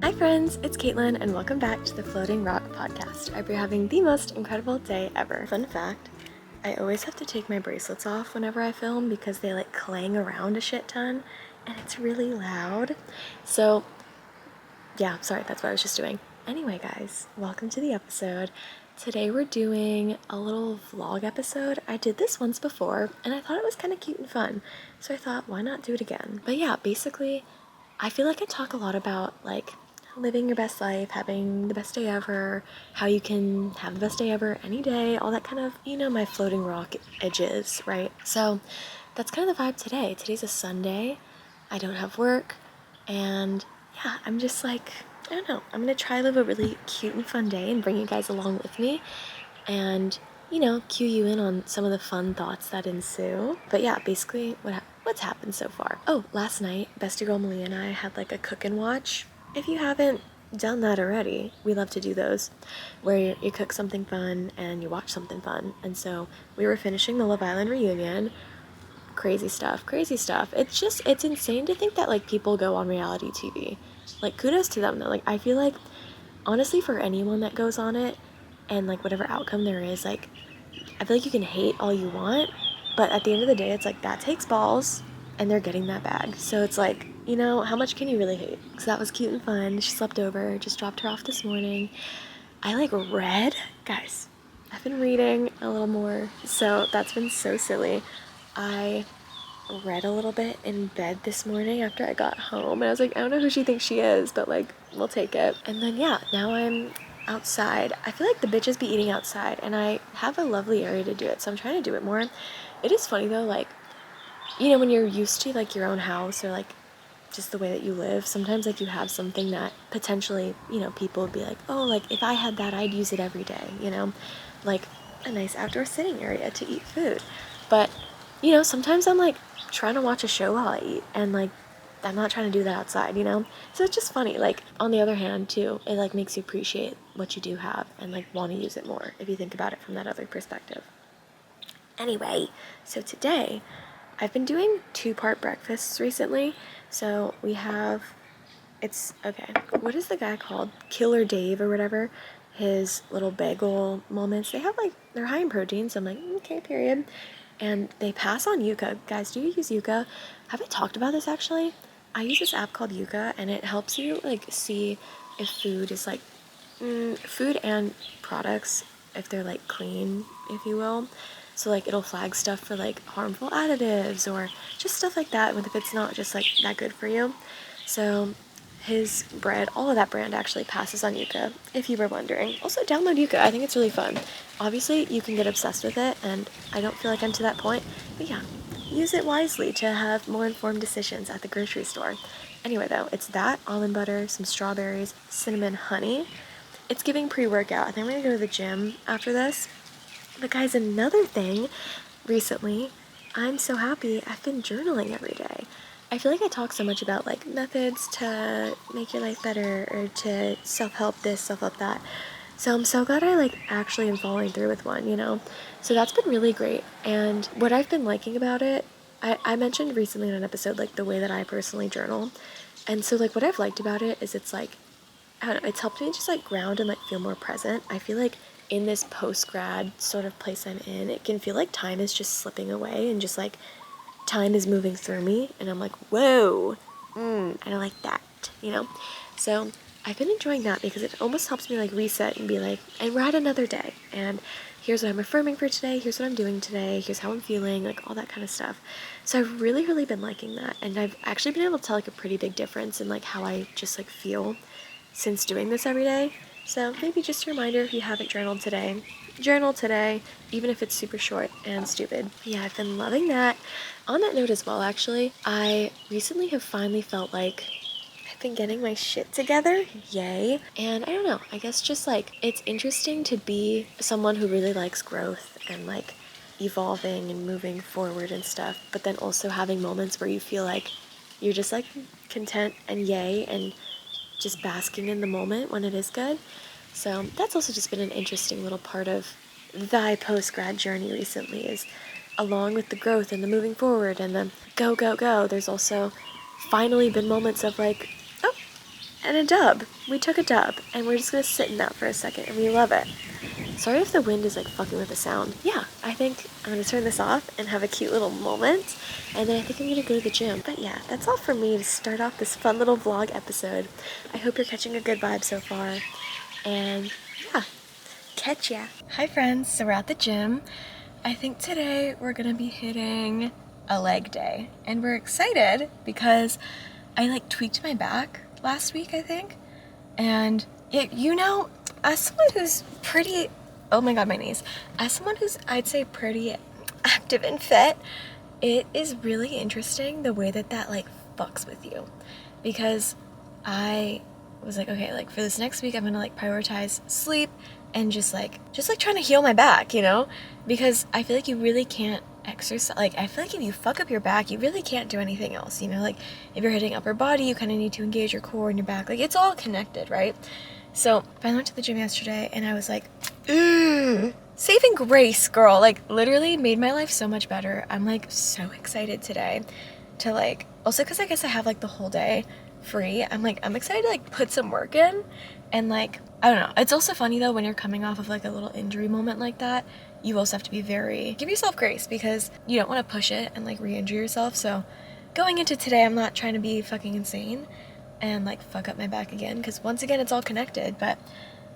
Hi friends, it's Caitlin and welcome back to the Floating Rock podcast. I hope you're having the most incredible day ever. Fun fact, I always have to take my bracelets off whenever I film because they like clang around a shit ton and it's really loud. So yeah, sorry, that's what I was just doing. Anyway guys, welcome to the episode. Today we're doing a little vlog episode. I did this once before and I thought it was kind of cute and fun. So I thought, why not do it again? But yeah, basically, I feel like I talk a lot about like living your best life, having the best day ever, how you can have the best day ever any day, all that kind of, my floating rock edges, right? So that's kind of the vibe today. Today's a Sunday. I don't have work. And yeah, I'm just like, I don't know. I'm going to try to live a really cute and fun day and bring you guys along with me. And, cue you in on some of the fun thoughts that ensue. But yeah, basically what's happened so far. Oh, last night, bestie girl Malia and I had like a cook and watch. If you haven't done that already, we love to do those, where you cook something fun and you watch something fun. And so we were finishing the Love Island reunion. Crazy stuff. It's insane to think that like people go on reality TV. Like kudos to them though. Like I feel like honestly for anyone that goes on it and like whatever outcome there is, like I feel like you can hate all you want, but at the end of the day it's like that takes balls and they're getting that bag. So it's like, how much can you really hate? So that was cute and fun. She slept over, just dropped her off this morning. I like read. Guys, I've been reading a little more, so that's been so silly. I read a little bit in bed this morning after I got home, and I was like, I don't know who she thinks she is, but like, we'll take it. And then yeah, now I'm outside. I feel like the bitches be eating outside, and I have a lovely area to do it, so I'm trying to do it more. It is funny though, like, when you're used to like your own house or like just the way that you live, sometimes like you have something that potentially, people would be like, oh, like if I had that, I'd use it every day, like a nice outdoor sitting area to eat food. But, sometimes I'm like trying to watch a show while I eat and like I'm not trying to do that outside, So it's just funny. Like on the other hand too, it like makes you appreciate what you do have and like want to use it more if you think about it from that other perspective. Anyway, so today I've been doing 2-part breakfasts recently. So we have, what is the guy called? Killer Dave or whatever. His little bagel moments. They're high in protein, so I'm like, okay, period. And they pass on Yuka. Guys, do you use Yuka? Have I talked about this actually? I use this app called Yuka, and it helps you like see if food is like, food and products, if they're like clean, if you will. So like it'll flag stuff for like harmful additives or just stuff like that if it's not just like that good for you. So his bread, all of that brand actually passes on Yuka, if you were wondering. Also download Yuka, I think it's really fun. Obviously you can get obsessed with it and I don't feel like I'm to that point, but yeah, use it wisely to have more informed decisions at the grocery store. Anyway though, it's that, almond butter, some strawberries, cinnamon, honey. It's giving pre-workout. I think I'm gonna go to the gym after this. But guys, another thing, recently, I'm so happy I've been journaling every day. I feel like I talk so much about like methods to make your life better or to self-help this, self-help that. So I'm so glad I like actually am following through with one, So that's been really great. And what I've been liking about it, I mentioned recently in an episode like the way that I personally journal. And so like what I've liked about it is it's like, I don't know, it's helped me just like ground and like feel more present. I feel like in this post-grad sort of place I'm in, it can feel like time is just slipping away and just like time is moving through me and I'm like, whoa, I don't like that, So I've been enjoying that because it almost helps me like reset and be like, and we're at another day and here's what I'm affirming for today, here's what I'm doing today, here's how I'm feeling, like all that kind of stuff. So I've really, really been liking that, and I've actually been able to tell like a pretty big difference in like how I just like feel since doing this every day. So maybe just a reminder, if you haven't journaled today, journal today, even if it's super short and stupid. Yeah, I've been loving that. On that note as well, actually, I recently have finally felt like I've been getting my shit together. Yay. And I don't know, I guess just like it's interesting to be someone who really likes growth and like evolving and moving forward and stuff, but then also having moments where you feel like you're just like content and yay and just basking in the moment when it is good. So that's also just been an interesting little part of the post-grad journey recently, is along with the growth and the moving forward and the go, go, go, there's also finally been moments of like, oh, and a dub. We took a dub, and we're just gonna sit in that for a second, and we love it. Sorry if the wind is like fucking with the sound. Yeah, I think I'm gonna turn this off and have a cute little moment, and then I think I'm gonna go to the gym. But yeah, that's all for me to start off this fun little vlog episode. I hope you're catching a good vibe so far, and yeah, catch ya. Hi friends, so we're at the gym. I think today we're gonna be hitting a leg day, and we're excited because I like tweaked my back last week, I think, and as someone who's pretty, oh my god, my knees, as someone who's, I'd say, pretty active and fit, it is really interesting the way that like fucks with you, because I was like, okay, like for this next week I'm gonna like prioritize sleep and just like trying to heal my back, you know, because I feel like you really can't exercise. Like I feel like if you fuck up your back, you really can't do anything else, you know, like if you're hitting upper body, you kind of need to engage your core and your back, like it's all connected, right? So I went to the gym yesterday and I was like, saving grace, girl, like literally made my life so much better. I'm like so excited today to like, also because I guess I have like the whole day free, I'm excited to like put some work in. And like, I don't know, it's also funny though when you're coming off of like a little injury moment like that, you also have to be give yourself grace, because you don't want to push it and like re-injure yourself. So going into today, I'm not trying to be fucking insane and like fuck up my back again, because once again it's all connected. But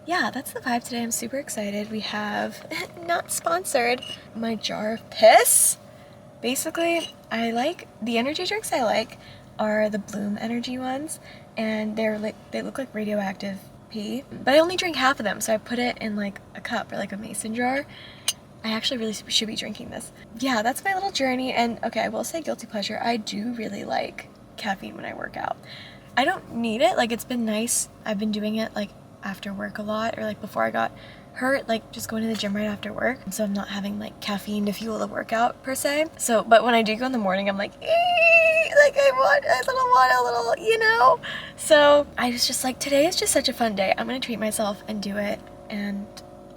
yeah, that's the vibe today. I'm super excited. We have not sponsored, my jar of piss. Basically, I like the energy drinks I like are the Bloom energy ones, and they look like radioactive pee, but I only drink half of them, so I put it in like a cup or like a mason jar. I actually really should be drinking this. Yeah, that's my little journey. And okay, I will say guilty pleasure, I do really like caffeine when I work out. I don't need it, like it's been nice. I've been doing it like after work a lot, or like before I got hurt, like just going to the gym right after work, so I'm not having like caffeine to fuel the workout per se. So but when I do go in the morning, I'm like, like I want a little, you know. So I was just like, today is just such a fun day. I'm gonna treat myself and do it, and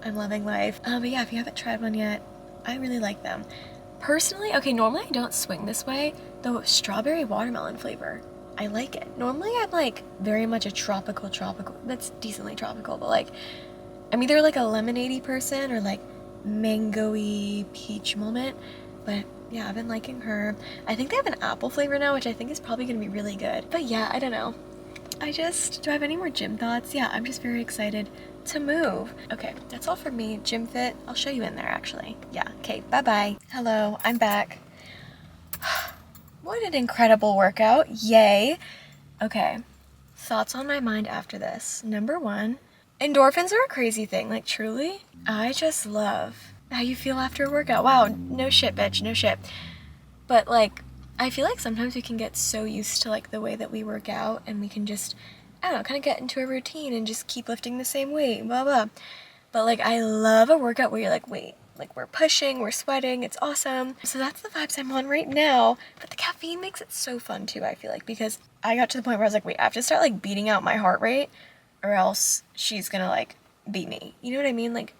I'm loving life. But yeah, if you haven't tried one yet, I really like them personally. Okay, normally I don't swing this way, the strawberry watermelon flavor, I like it. Normally I'm like very much a tropical, that's decently tropical, but like I'm either like a lemonade-y person or like mango-y peach moment. But yeah, I've been liking her. I think they have an apple flavor now, which I think is probably gonna be really good. But yeah, I don't know. Do I have any more gym thoughts? Yeah, I'm just very excited to move. Okay, that's all for me. Gym fit, I'll show you in there actually. Yeah, okay, bye-bye. Hello, I'm back. What an incredible workout, yay. Okay, thoughts on my mind after this. Number one, endorphins are a crazy thing, like truly. I just love how you feel after a workout. Wow, no shit, bitch, no shit. But like, I feel like sometimes we can get so used to like the way that we work out, and we can just, I don't know, kind of get into a routine and just keep lifting the same weight, blah, blah. But like, I love a workout where you're like, wait, like we're pushing, we're sweating, it's awesome. So that's the vibes I'm on right now. But the caffeine makes it so fun too, I feel like, because I got to the point where I was like, wait, I have to start like beating out my heart rate, or else she's gonna like beat me. You know what I mean? Like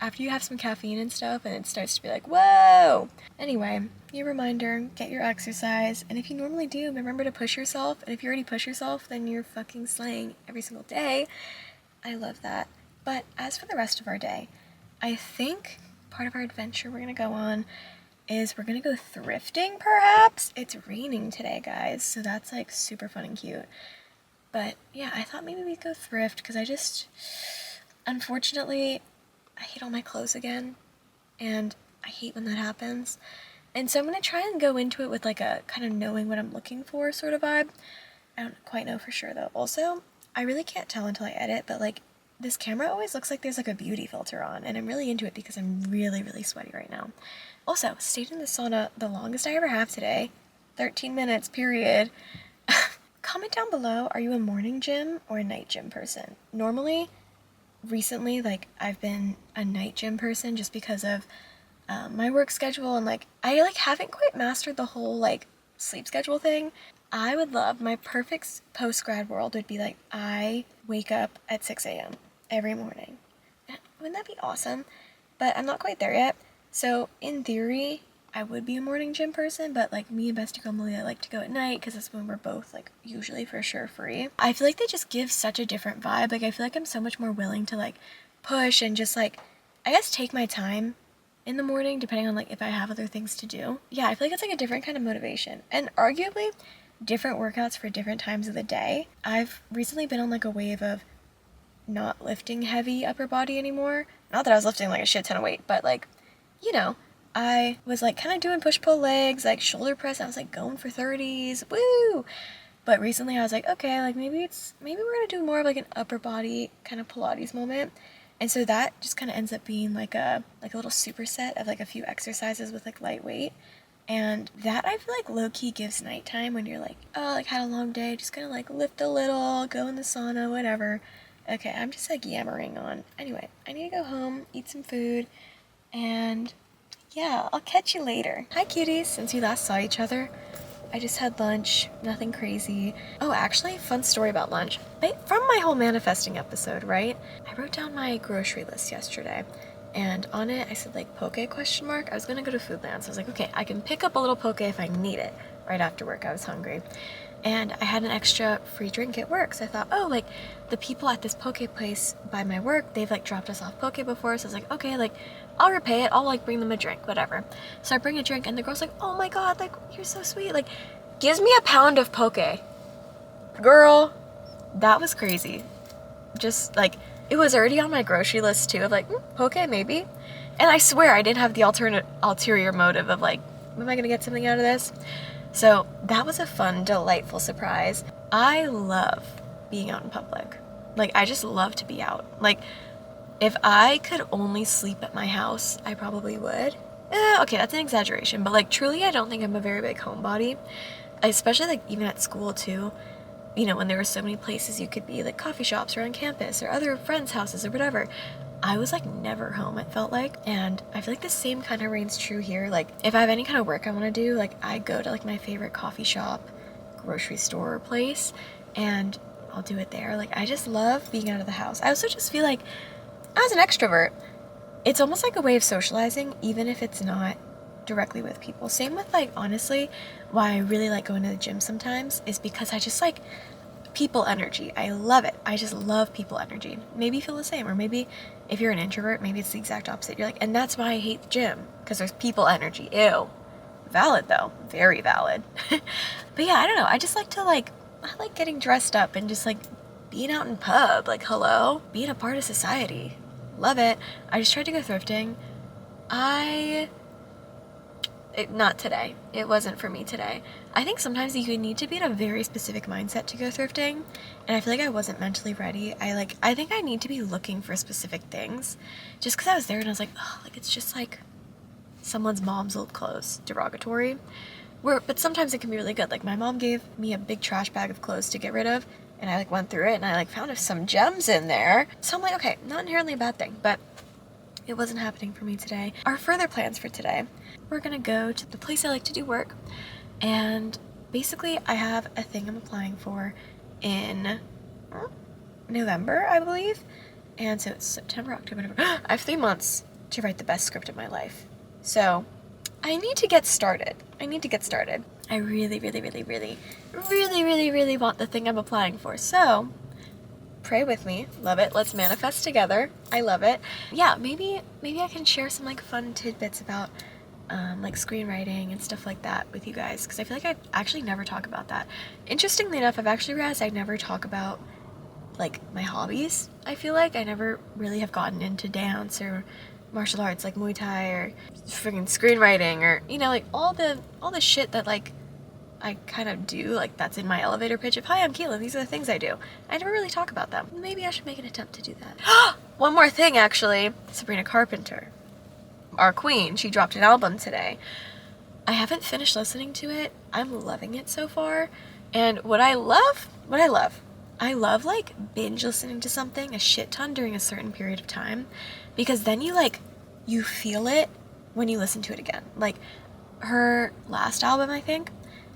after you have some caffeine and stuff, and it starts to be like, whoa. Anyway, your reminder, get your exercise. And if you normally do, remember to push yourself. And if you already push yourself, then you're fucking slaying every single day. I love that. But as for the rest of our day, I think part of our adventure we're gonna go on is we're gonna go thrifting, perhaps. It's raining today, guys, so that's like super fun and cute. But yeah, I thought maybe we'd go thrift, because I just, unfortunately, I hate all my clothes again, and I hate when that happens. And so I'm gonna try and go into it with like a kind of knowing what I'm looking for sort of vibe. I don't quite know for sure though. Also, I really can't tell until I edit, but like this camera always looks like there's like a beauty filter on, and I'm really into it because I'm really, really sweaty right now. Also, stayed in the sauna the longest I ever have today, 13 minutes, period. Comment down below, are you a morning gym or a night gym person? Normally, recently, like I've been a night gym person just because of my work schedule, and like I like haven't quite mastered the whole like sleep schedule thing. I would love, my perfect post-grad world would be like I wake up at 6 a.m. every morning. Wouldn't that be awesome? But I'm not quite there yet. So in theory, I would be a morning gym person, but like me and Bestie Girl Malia like to go at night because that's when we're both like usually for sure free. I feel like they just give such a different vibe. Like I feel like I'm so much more willing to like push and just like, I guess, take my time in the morning depending on like if I have other things to do. Yeah, I feel like it's like a different kind of motivation and arguably different workouts for different times of the day. I've recently been on like a wave of not lifting heavy upper body anymore. Not that I was lifting like a shit ton of weight, but like, you know, I was like kind of doing push-pull legs, like shoulder press. I was like going for 30s, woo! But recently I was like, okay, like maybe we're gonna do more of like an upper body kind of Pilates moment. And so that just kind of ends up being like a little superset of like a few exercises with like lightweight. And that I feel like low-key gives nighttime when you're like, oh, like had a long day, just gonna like lift a little, go in the sauna, whatever. Okay, I'm just like yammering on. Anyway, I need to go home, eat some food, and yeah, I'll catch you later. Hi cuties, since we last saw each other, I just had lunch, nothing crazy. Oh, actually, fun story about lunch. From my whole manifesting episode, right? I wrote down my grocery list yesterday, and on it I said like poke question mark. I was gonna go to Foodland, so I was like, okay, I can pick up a little poke if I need it. Right after work, I was hungry. And I had an extra free drink at work, so I thought, oh, like, the people at this poke place by my work, they've, like, dropped us off poke before, so I was like, okay, like, I'll repay it, I'll, like, bring them a drink, whatever. So I bring a drink, and the girl's like, oh my god, like, you're so sweet, like, gives me a pound of poke. Girl, that was crazy. Just, like, it was already on my grocery list, too, of, like, poke, maybe. And I swear I didn't have the ulterior motive of, like, am I gonna get something out of this? So that was a fun, delightful surprise. I love being out in public. Like, I just love to be out. Like, if I could only sleep at my house, I probably would. Okay, that's an exaggeration, but like, truly, I don't think I'm a very big homebody. Especially like even at school too. You know, when there were so many places you could be, like coffee shops or on campus or other friends' houses or whatever. I was like never home, it felt like. And I feel like the same kind of reigns true here. Like if I have any kind of work I want to do, like I go to like my favorite coffee shop, grocery store place, and I'll do it there. Like I just love being out of the house. I also just feel like as an extrovert, it's almost like a way of socializing, even if it's not directly with people. Same with like, honestly, why I really like going to the gym sometimes is because I just like people energy. I love it. I just love people energy. Maybe you feel the same, or maybe if you're an introvert, maybe it's the exact opposite. You're like, and that's why I hate the gym, because there's people energy. Ew. Valid though. Very valid. But yeah, I don't know. I just like to I like getting dressed up and just like being out in pub. Like, hello? Being a part of society. Love it. I just tried to go thrifting. Not today. It wasn't for me today. I think sometimes you need to be in a very specific mindset to go thrifting, and I feel like I wasn't mentally ready. I think I need to be looking for specific things, just because I was there and I was like, oh, like it's just like someone's mom's old clothes, derogatory. But sometimes it can be really good. Like my mom gave me a big trash bag of clothes to get rid of, and I like went through it and I like found some gems in there. So I'm like, okay, not inherently a bad thing, but it wasn't happening for me today. Our further plans for today, we're gonna go to the place I like to do work, and basically I have a thing I'm applying for in November, I believe. And so it's September, October, November. I have 3 months to write the best script of my life. So I need to get started. I really, really, really, really, really, really, really want the thing I'm applying for. So pray with me. Love it. Let's manifest together. I love it. Yeah, maybe I can share some like fun tidbits about like screenwriting and stuff like that with you guys, because I feel like I actually never talk about that. Interestingly enough, I've actually realized I never talk about like my hobbies. I feel like I never really have gotten into dance or martial arts like Muay Thai or freaking screenwriting, or you know, like all the shit that like I kind of do, like that's in my elevator pitch of, hi, I'm Keelan, these are the things I do. I never really talk about them. Maybe I should make an attempt to do that. One more thing, actually. Sabrina Carpenter, our queen, she dropped an album today. I haven't finished listening to it. I'm loving it so far. And what I love like binge listening to something a shit ton during a certain period of time, because then you feel it when you listen to it again. Like her last album, I think,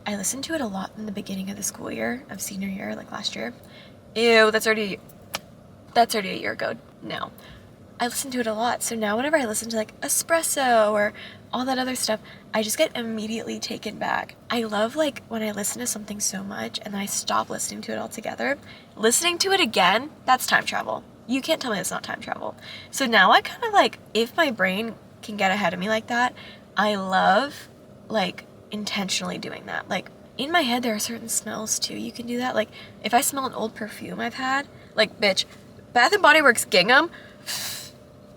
I listened to it a lot in the beginning of the school year, of senior year, like last year. Ew, that's already a year ago. No. I listened to it a lot. So now whenever I listen to like Espresso or all that other stuff, I just get immediately taken back. I love like when I listen to something so much and then I stop listening to it altogether. Listening to it again, that's time travel. You can't tell me it's not time travel. So now I kind of like, if my brain can get ahead of me like that, I love like intentionally doing that. Like in my head, there are certain smells too. You can do that. Like if I smell an old perfume I've had, like bitch, Bath and Body Works gingham.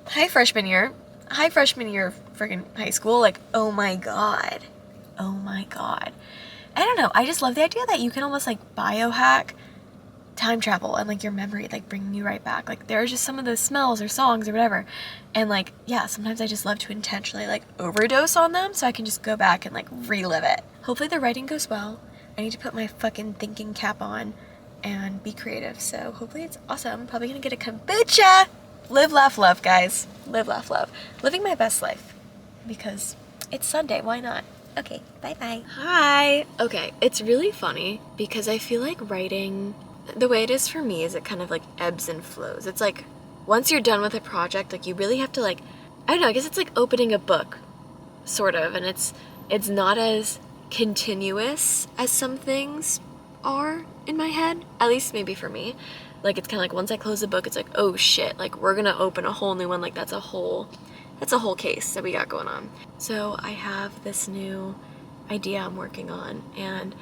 Hi freshman year of freaking high school. Like, oh my god. I don't know. I just love the idea that you can almost like biohack time travel and like your memory, like bringing you right back. Like there are just some of those smells or songs or whatever. And like, yeah, sometimes I just love to intentionally like overdose on them so I can just go back and like relive it. Hopefully the writing goes well. I need to put my fucking thinking cap on and be creative. So hopefully it's awesome. Probably gonna get a kombucha. Live, laugh, love, guys. Live, laugh, love. Living my best life because it's Sunday. Why not? Okay, bye-bye. Hi. Okay, it's really funny because I feel like writing, the way it is for me is it kind of like ebbs and flows. It's like once you're done with a project, like you really have to like, I don't know, I guess it's like opening a book, sort of, and it's not as continuous as some things are in my head, at least maybe for me. Like it's kind of like once I close the book, it's like, oh shit, like we're gonna open a whole new one. Like that's a whole case that we got going on. So I have this new idea I'm working on, and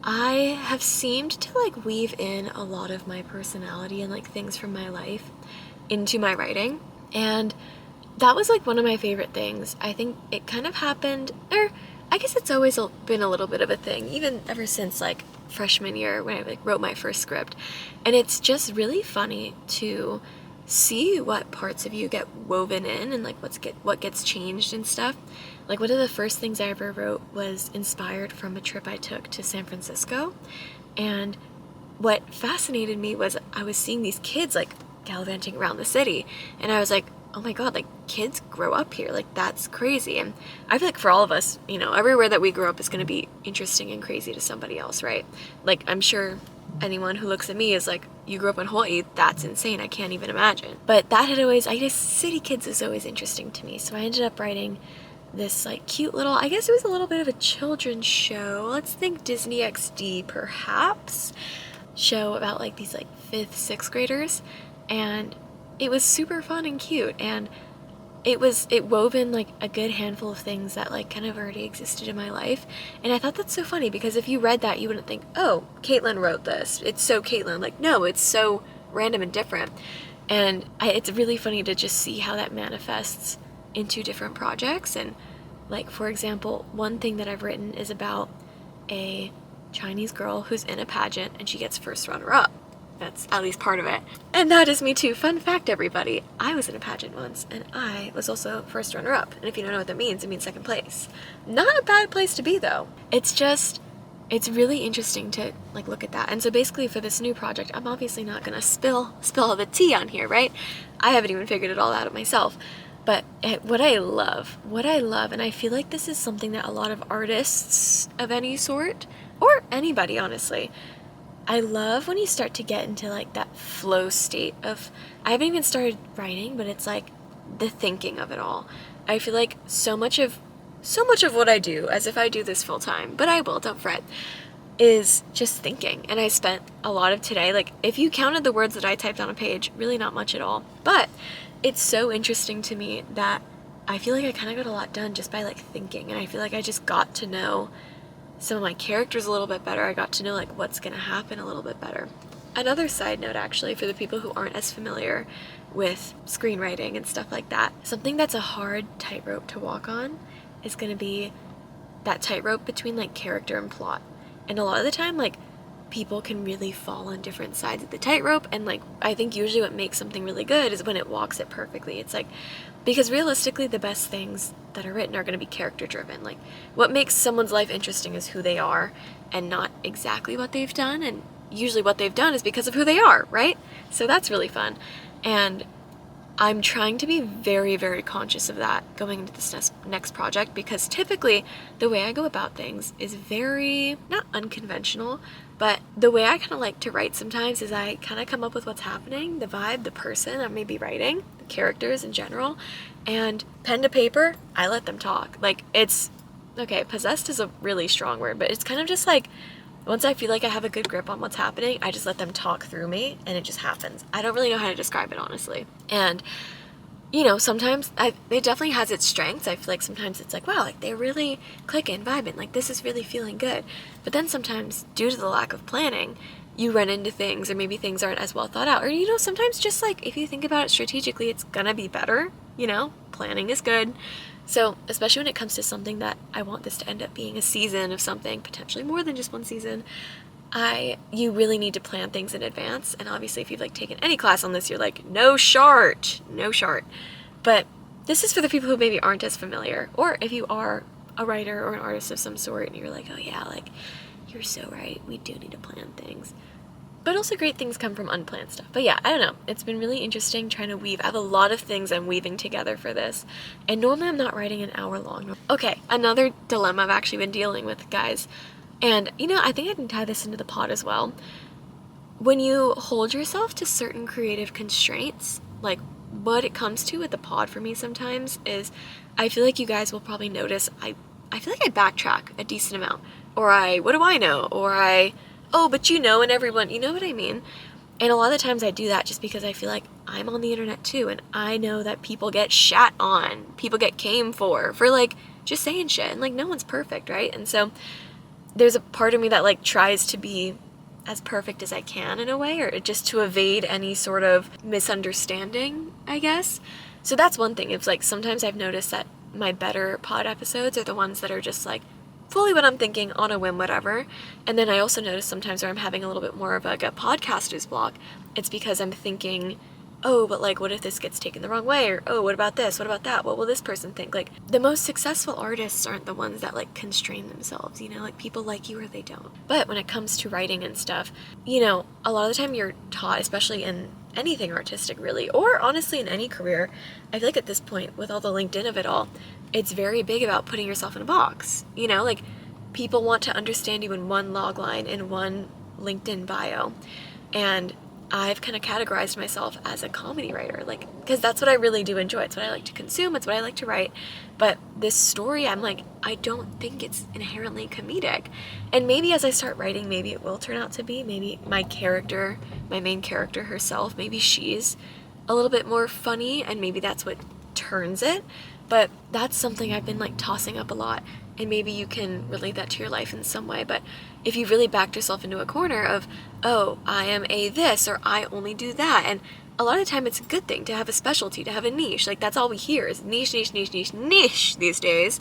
I have seemed to like weave in a lot of my personality and like things from my life into my writing, and that was like one of my favorite things. I think it kind of happened, or I guess it's always been a little bit of a thing, even ever since like freshman year when I like wrote my first script. And it's just really funny to see what parts of you get woven in and like what gets changed and stuff. Like one of the first things I ever wrote was inspired from a trip I took to San Francisco. And what fascinated me was I was seeing these kids like gallivanting around the city, and I was like, oh my god, like kids grow up here, like that's crazy. And I feel like for all of us, you know, everywhere that we grow up is going to be interesting and crazy to somebody else, right? Like I'm sure anyone who looks at me is like, you grew up in Hawaii, that's insane, I can't even imagine. But that had always, I guess city kids is always interesting to me. So I ended up writing this like cute little, I guess it was a little bit of a children's show, let's think Disney XD perhaps, show about like these like 5th, 6th graders. And it was super fun and cute, and it wove in like a good handful of things that like kind of already existed in my life. And I thought that's so funny because if you read that, you wouldn't think, oh, Caitlin wrote this, it's so Caitlin. Like no, it's so random and different. And it's really funny to just see how that manifests into different projects. And like for example, one thing that I've written is about a Chinese girl who's in a pageant and she gets first runner-up. That's at least part of it. And that is me too. Fun fact, everybody. I was in a pageant once, and I was also first runner-up. And if you don't know what that means, it means second place. Not a bad place to be, though. It's really interesting to like look at that. And so basically for this new project, I'm obviously not gonna spill all the tea on here, right? I haven't even figured it all out myself. But what I love, and I feel like this is something that a lot of artists of any sort, or anybody honestly, I love when you start to get into like that flow state of, I haven't even started writing, but it's like the thinking of it all. I feel like so much of what I do, as if I do this full time, but I will, don't fret, is just thinking. And I spent a lot of today, like if you counted the words that I typed on a page, really not much at all. But it's so interesting to me that I feel like I kind of got a lot done just by like thinking. And I feel like I just got to know some of my characters a little bit better. I got to know like what's gonna happen a little bit better. Another side note actually, for the people who aren't as familiar with screenwriting and stuff like that, something that's a hard tightrope to walk on is gonna be that tightrope between like character and plot. And a lot of the time like people can really fall on different sides of the tightrope, and like I think usually what makes something really good is when it walks it perfectly. It's like, because realistically the best things that are written are going to be character driven. Like what makes someone's life interesting is who they are and not exactly what they've done, and usually what they've done is because of who they are, right? So that's really fun. And I'm trying to be very, very conscious of that going into this next project, because typically the way I go about things is very, not unconventional, but the way I kind of like to write sometimes is I kind of come up with what's happening, the vibe, the person I may be writing, characters in general, and pen to paper, I let them talk. Like, it's, okay, possessed is a really strong word, but it's kind of just like, once I feel like I have a good grip on what's happening, I just let them talk through me, and it just happens. I don't really know how to describe it, honestly. And, you know, sometimes it definitely has its strengths. I feel like sometimes it's like, wow, like they're really clicking, vibing, like this is really feeling good. But then sometimes, due to the lack of planning, you run into things, or maybe things aren't as well thought out. Or, you know, sometimes just like, if you think about it strategically, it's gonna be better, you know? Planning is good. So, especially when it comes to something that I want this to end up being a season of something, potentially more than just one season, you really need to plan things in advance. And obviously, if you've like taken any class on this, you're like, no shart. But this is for the people who maybe aren't as familiar, or if you are a writer or an artist of some sort and you're like, oh yeah, like you're so right, we do need to plan things. But also great things come from unplanned stuff. But yeah, I don't know. It's been really interesting trying to weave. I have a lot of things I'm weaving together for this. And normally I'm not writing an hour long. Okay, another dilemma I've actually been dealing with, guys. And, you know, I think I can tie this into the pod as well. When you hold yourself to certain creative constraints, like what it comes to with the pod for me sometimes is, I feel like you guys will probably notice, I feel like I backtrack a decent amount. Or what do I know? Or oh, but you know, and everyone, you know what I mean? And a lot of the times I do that just because I feel like I'm on the internet too, and I know that people get shat on, people get came for like just saying shit, and like no one's perfect, right? And so there's a part of me that like tries to be as perfect as I can in a way, or just to evade any sort of misunderstanding, I guess. So that's one thing. It's like sometimes I've noticed that my better pod episodes are the ones that are just like fully what I'm thinking on a whim, whatever. And then I also notice sometimes where I'm having a little bit more of like a podcaster's block, it's because I'm thinking, oh, but like, what if this gets taken the wrong way? Or, oh, what about this? What about that? What will this person think? Like, the most successful artists aren't the ones that like constrain themselves, you know, like people like you or they don't. But when it comes to writing and stuff, you know, a lot of the time you're taught, especially in anything artistic really, or honestly in any career, I feel like at this point with all the LinkedIn of it all, it's very big about putting yourself in a box, you know, like people want to understand you in one log line, in one LinkedIn bio. And I've kind of categorized myself as a comedy writer, like, because that's what I really do enjoy. It's what I like to consume. It's what I like to write. But this story, I'm like, I don't think it's inherently comedic. And maybe as I start writing, maybe it will turn out to be. Maybe my character, my main character herself, maybe she's a little bit more funny, and maybe that's what turns it. But that's something I've been like tossing up a lot, and maybe you can relate that to your life in some way. But if you really backed yourself into a corner of, oh, I am a this, or I only do that, and a lot of the time it's a good thing to have a specialty, to have a niche. Like that's all we hear is niche these days.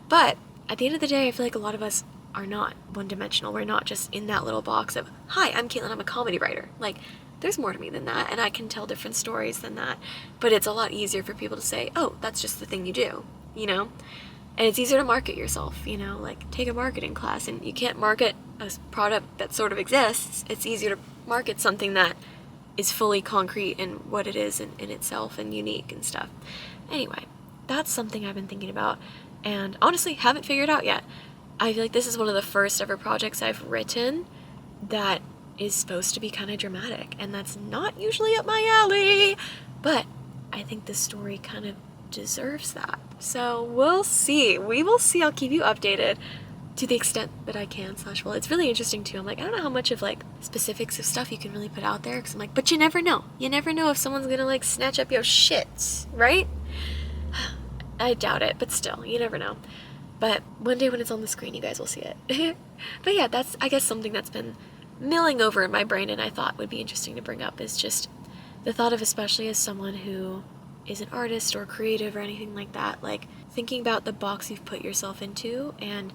But at the end of the day, I feel like a lot of us are not one-dimensional. We're not just in that little box of, hi, I'm Caitlin, I'm a comedy writer. Like, there's more to me than that, and I can tell different stories than that. But it's a lot easier for people to say, oh, that's just the thing you do, you know? And it's easier to market yourself, you know? Like, take a marketing class, and you can't market a product that sort of exists. It's easier to market something that is fully concrete in what it is in itself and unique and stuff. Anyway, that's something I've been thinking about, and honestly haven't figured out yet. I feel like this is one of the first ever projects I've written that is supposed to be kind of dramatic, and that's not usually up my alley, but I think the story kind of deserves that. So we'll see. We will see. I'll keep you updated to the extent that I can / well, it's really interesting too. I'm like, I don't know how much of like specifics of stuff you can really put out there, because I'm like, but you never know. You never know if someone's gonna like snatch up your shit, right? I doubt it, but still, you never know. But one day when it's on the screen, you guys will see it. But yeah, that's, I guess, something that's been milling over in my brain, and I thought would be interesting to bring up, is just the thought of, especially as someone who is an artist or creative or anything like that, like thinking about the box you've put yourself into, and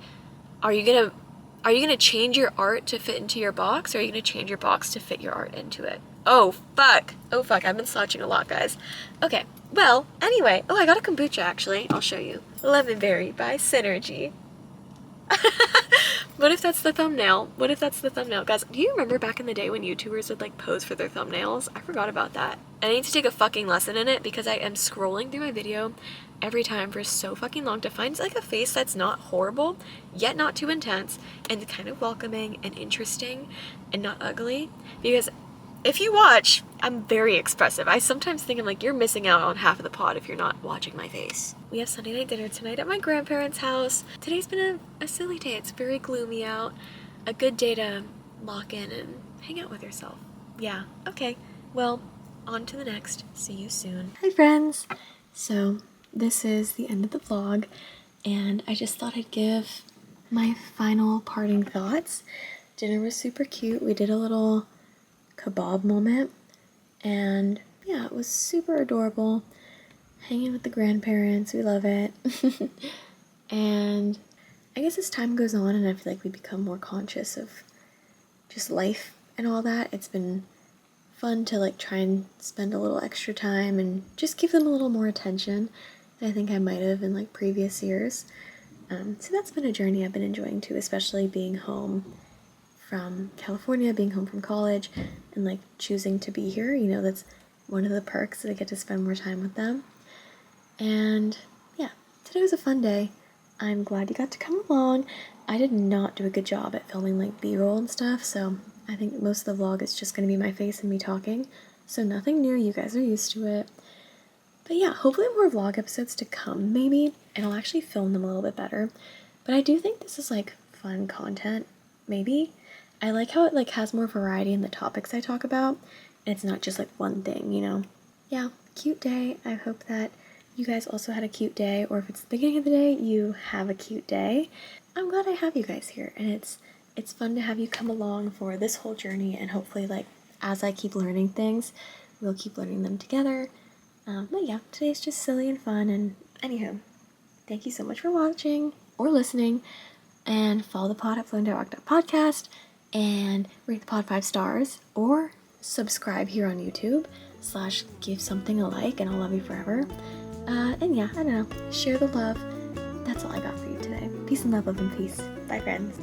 are you gonna change your art to fit into your box, or are you gonna change your box to fit your art into it? Oh fuck, I've been slouching a lot, guys. Okay, well, anyway, oh, I got a kombucha actually, I'll show you. Lemon Berry by Synergy. What if that's the thumbnail? Guys, do you remember back in the day when YouTubers would like pose for their thumbnails? I forgot about that. I need to take a fucking lesson in it, because I am scrolling through my video every time for so fucking long to find like a face that's not horrible, yet not too intense, and kind of welcoming and interesting and not ugly. Because if you watch, I'm very expressive. I sometimes think I'm like, you're missing out on half of the pod if you're not watching my face. We have Sunday night dinner tonight at my grandparents' house. Today's been a silly day. It's very gloomy out. A good day to lock in and hang out with yourself. Yeah, okay. Well, on to the next. See you soon. Hi friends! So, this is the end of the vlog, and I just thought I'd give my final parting thoughts. Dinner was super cute. We did a little kebab moment, and yeah, it was super adorable. Hanging with the grandparents, we love it. And I guess as time goes on and I feel like we become more conscious of just life and all that, it's been fun to like try and spend a little extra time and just give them a little more attention than I think I might have in like previous years. So that's been a journey I've been enjoying too, especially being home from California, being home from college, and like choosing to be here. You know, that's one of the perks that I get to spend more time with them. And yeah, today was a fun day. I'm glad you got to come along. I did not do a good job at filming like B-roll and stuff, so I think most of the vlog is just going to be my face and me talking, so nothing new. You guys are used to it. But yeah, hopefully more vlog episodes to come maybe, and I'll actually film them a little bit better. But I do think this is like fun content, maybe. I like how it like has more variety in the topics I talk about, and it's not just like one thing, you know? Yeah, cute day. I hope that you guys also had a cute day, or if it's the beginning of the day, you have a cute day. I'm glad I have you guys here, and it's fun to have you come along for this whole journey, and hopefully like as I keep learning things, we'll keep learning them together. But yeah, today's just silly and fun, and anywho, thank you so much for watching or listening, and follow the pod at floating.rock.podcast, and rate the pod 5 stars, or subscribe here on YouTube, / give something a like, and I'll love you forever. And yeah, I don't know, share the love. That's all I got for you today. Peace and love and peace. Bye, friends.